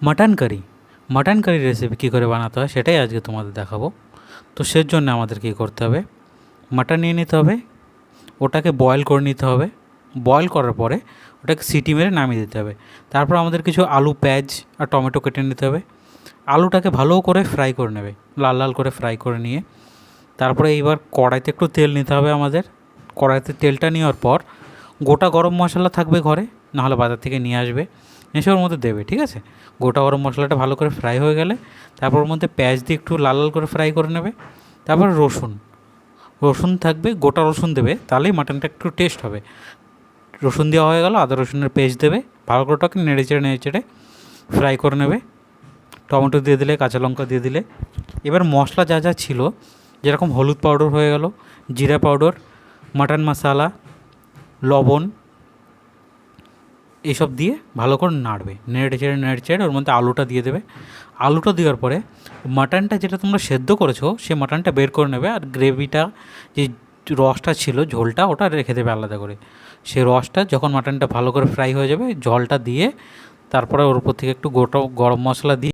Mutton curry recipe কী করে বানাতে হয় সেটাই আজকে তোমাদের দেখাবো। তো সের জন্য আমাদের কী করতে হবে, মাটন নিয়ে নিতে হবে, ওটাকে বয়েল করে নিতে হবে। বয়েল করার পরে ওটাকে সিটি মেরে নামিয়ে দিতে হবে। তারপর আমাদের কিছু আলু, পেঁয়াজ আর টমেটো কেটে নিতে হবে। আলুটাকে ভালো করে ফ্রাই করে নেবে, লাল লাল করে ফ্রাই করে নিয়ে তারপরে এইবার কড়াইতে একটু তেল নিতে হবে আমাদের। কড়াইতে তেলটা নেওয়ার পর গোটা গরম মশলা থাকবে ঘরে, নাহলে বাজার থেকে নিয়ে আসবে, এসে ওর মধ্যে দেবে, ঠিক আছে। গোটা গরম মশলাটা ভালো করে ফ্রাই হয়ে গেলে তারপর ওর মধ্যে পেঁয়াজ দিয়ে একটু লাল লাল করে ফ্রাই করে নেবে। তারপর রসুন থাকবে, গোটা রসুন দেবে, তাহলেই মাটনটা একটু টেস্ট হবে। রসুন দেওয়া হয়ে গেল, আদা রসুনের পেস্ট দেবে, ভালো করে ওটাকে নেড়ে চেড়ে ফ্রাই করে নেবে। টমেটো দিয়ে দিলে, কাঁচা লঙ্কা দিয়ে দিলে, এবার মশলা যা যা ছিল, যেরকম হলুদ পাউডার হয়ে গেল, জিরা পাউডার, মাটন মশলা, লবণ, এইসব দিয়ে ভালো করে নাড়বে, নেড়ে চেড়ে ওর মধ্যে আলুটা দিয়ে দেবে। আলুটা দেওয়ার পরে মাটনটা যেটা তোমরা সেদ্ধ করেছো সেই মাটনটা বের করে নেবে, আর গ্রেভিটা যে রসটা ছিল, ঝোলটা, ওটা রেখে দেবে আলাদা করে। সেই রসটা যখন মাটনটা ভালো করে ফ্রাই হয়ে যাবে, জলটা দিয়ে তারপরে ওর উপর থেকে একটু গোটা গরম মশলা দিয়ে